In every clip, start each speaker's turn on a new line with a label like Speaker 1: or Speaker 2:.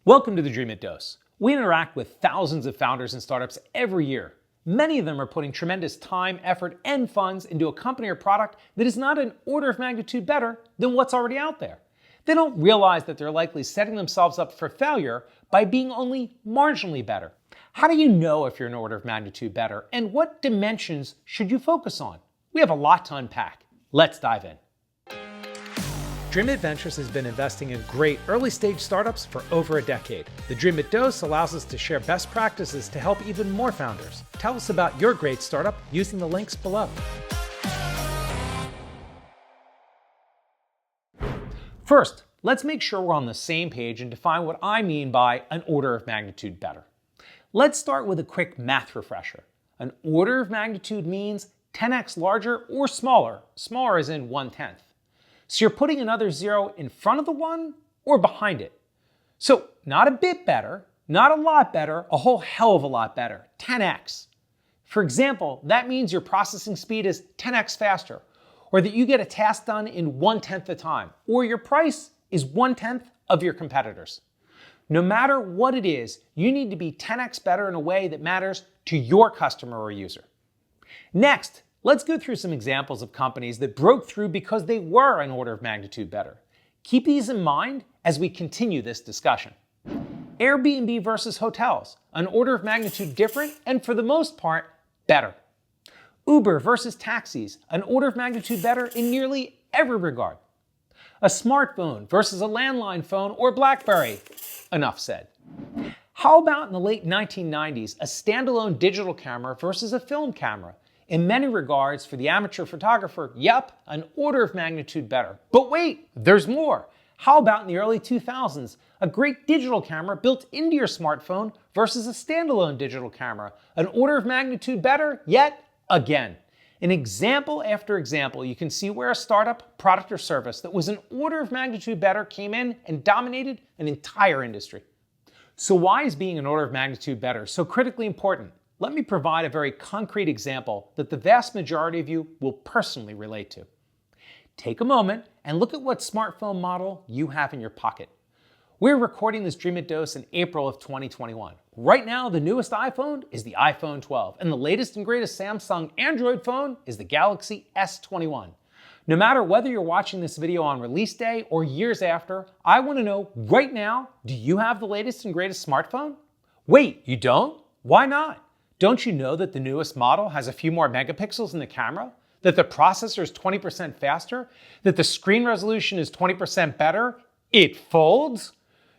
Speaker 1: Welcome to the Dreamit Dose. We interact with thousands of founders and startups every year. Many of them are putting tremendous time, effort, and funds into a company or product that is not an order of magnitude better than what's already out there. They don't realize that they're likely setting themselves up for failure by being only marginally better. How do you know if you're an order of magnitude better, and what dimensions should you focus on? We have a lot to unpack. Let's dive in. Dreamit Ventures has been investing in great early-stage startups for over a decade. The Dreamit Dose allows us to share best practices to help even more founders. Tell us about your great startup using the links below. First, let's make sure we're on the same page and define what I mean by an order of magnitude better. Let's start with a quick math refresher. An order of magnitude means 10x larger or smaller. Smaller as in 1/10. So you're putting another zero in front of the one or behind it. So not a bit better, not a lot better, a whole hell of a lot better, 10x. For example, that means your processing speed is 10x faster, or that you get a task done in 1/10 the time, or your price is 1/10 of your competitors. No matter what it is, you need to be 10x better in a way that matters to your customer or user. Next, let's go through some examples of companies that broke through because they were an order of magnitude better. Keep these in mind as we continue this discussion. Airbnb versus hotels, an order of magnitude different and for the most part, better. Uber versus taxis, an order of magnitude better in nearly every regard. A smartphone versus a landline phone or BlackBerry. Enough said. How about in the late 1990s, a standalone digital camera versus a film camera? In many regards, for the amateur photographer, yep, an order of magnitude better. But wait, there's more. How about in the early 2000s, a great digital camera built into your smartphone versus a standalone digital camera? An order of magnitude better, yet again. In example after example, you can see where a startup, product, or service that was an order of magnitude better came in and dominated an entire industry. So why is being an order of magnitude better so critically important? Let me provide a very concrete example that the vast majority of you will personally relate to. Take a moment and look at what smartphone model you have in your pocket. We're recording this Dreamit Dose in April of 2021. Right now, the newest iPhone is the iPhone 12, and the latest and greatest Samsung Android phone is the Galaxy S21. No matter whether you're watching this video on release day or years after, I want to know right now, do you have the latest and greatest smartphone? Wait, you don't? Why not? Don't you know that the newest model has a few more megapixels in the camera? That the processor is 20% faster? That the screen resolution is 20% better? It folds?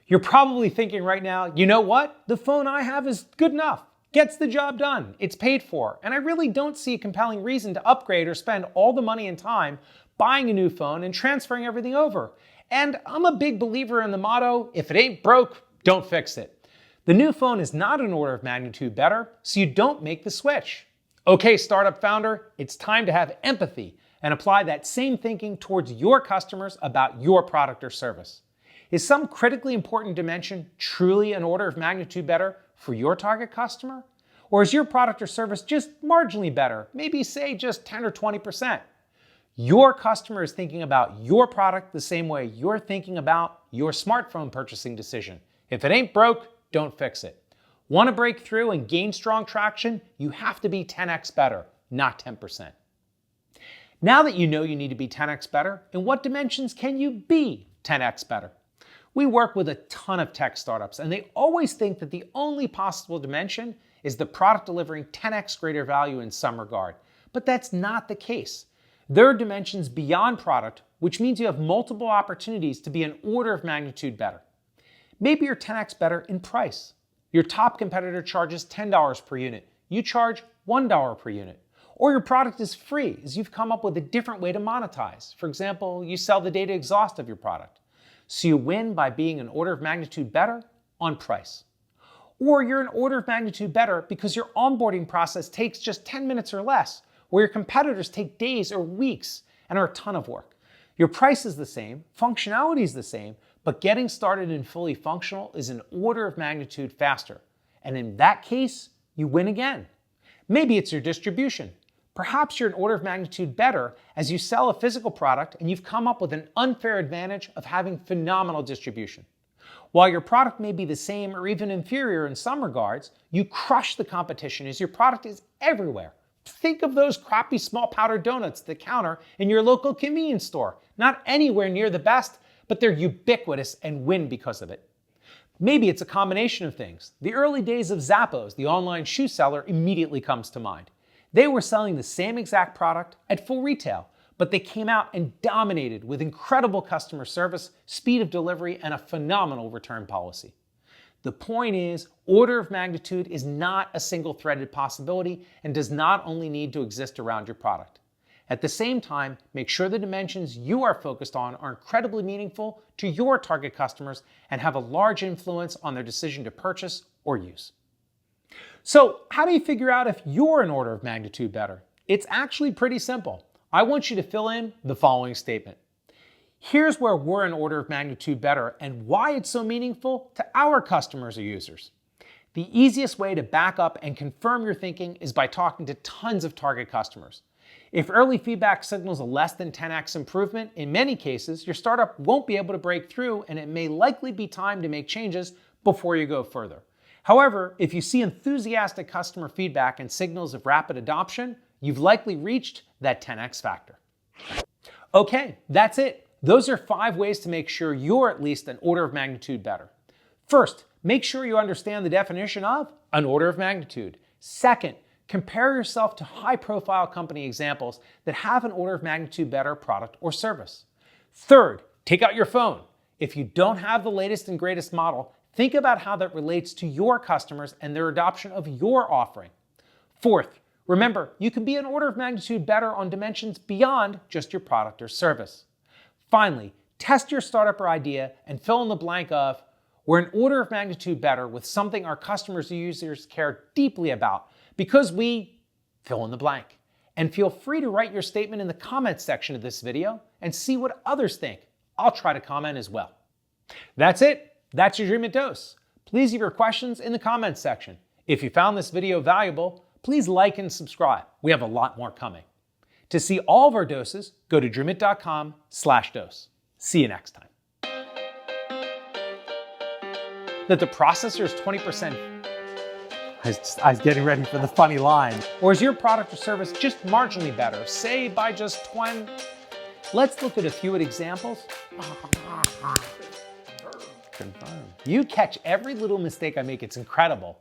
Speaker 1: You're probably thinking right now, you know what? The phone I have is good enough. Gets the job done. It's paid for. And I really don't see a compelling reason to upgrade or spend all the money and time buying a new phone and transferring everything over. And I'm a big believer in the motto, if it ain't broke, don't fix it. The new phone is not an order of magnitude better, so you don't make the switch. Okay, startup founder, it's time to have empathy and apply that same thinking towards your customers about your product or service. Is some critically important dimension truly an order of magnitude better for your target customer? Or is your product or service just marginally better, maybe say just 10 or 20%? Your customer is thinking about your product the same way you're thinking about your smartphone purchasing decision. If it ain't broke, don't fix it. Want to break through and gain strong traction? You have to be 10x better, not 10%. Now that you know you need to be 10x better, in what dimensions can you be 10x better? We work with a ton of tech startups, and they always think that the only possible dimension is the product delivering 10x greater value in some regard. But that's not the case. There are dimensions beyond product, which means you have multiple opportunities to be an order of magnitude better. Maybe you're 10x better in price. Your top competitor charges $10 per unit. You charge $1 per unit. Or your product is free as you've come up with a different way to monetize. For example, you sell the data exhaust of your product. So you win by being an order of magnitude better on price. Or you're an order of magnitude better because your onboarding process takes just 10 minutes or less, where your competitors take days or weeks and are a ton of work. Your price is the same, functionality is the same, but getting started and fully functional is an order of magnitude faster. And in that case, you win again. Maybe it's your distribution. Perhaps you're an order of magnitude better as you sell a physical product and you've come up with an unfair advantage of having phenomenal distribution. While your product may be the same or even inferior in some regards, you crush the competition as your product is everywhere. Think of those crappy small powdered donuts at the counter in your local convenience store. Not anywhere near the best, but they're ubiquitous and win because of it. Maybe it's a combination of things. The early days of Zappos, the online shoe seller, immediately comes to mind. They were selling the same exact product at full retail, but they came out and dominated with incredible customer service, speed of delivery, and a phenomenal return policy. The point is, order of magnitude is not a single-threaded possibility and does not only need to exist around your product. At the same time, make sure the dimensions you are focused on are incredibly meaningful to your target customers and have a large influence on their decision to purchase or use. So, how do you figure out if you're an order of magnitude better? It's actually pretty simple. I want you to fill in the following statement. Here's where we're an order of magnitude better and why it's so meaningful to our customers or users. The easiest way to back up and confirm your thinking is by talking to tons of target customers. If early feedback signals a less than 10x improvement, in many cases, your startup won't be able to break through and it may likely be time to make changes before you go further. However, if you see enthusiastic customer feedback and signals of rapid adoption, you've likely reached that 10x factor. Okay, that's it. Those are 5 ways to make sure you're at least an order of magnitude better. First, make sure you understand the definition of an order of magnitude. Second, compare yourself to high-profile company examples that have an order of magnitude better product or service. Third, take out your phone. If you don't have the latest and greatest model, think about how that relates to your customers and their adoption of your offering. Fourth, remember, you can be an order of magnitude better on dimensions beyond just your product or service. Finally, test your startup or idea and fill in the blank of, we're an order of magnitude better with something our customers or users care deeply about because we fill in the blank. And feel free to write your statement in the comments section of this video and see what others think. I'll try to comment as well. That's it. That's your Dreamit Dose. Please leave your questions in the comments section. If you found this video valuable, please like and subscribe. We have a lot more coming. To see all of our doses, go to dreamit.com/dose. See you next time. That the processor is 20%. I was getting ready for the funny line. Or is your product or service just marginally better, say by just 20? Let's look at a few examples. Confirm. You catch every little mistake I make, it's incredible.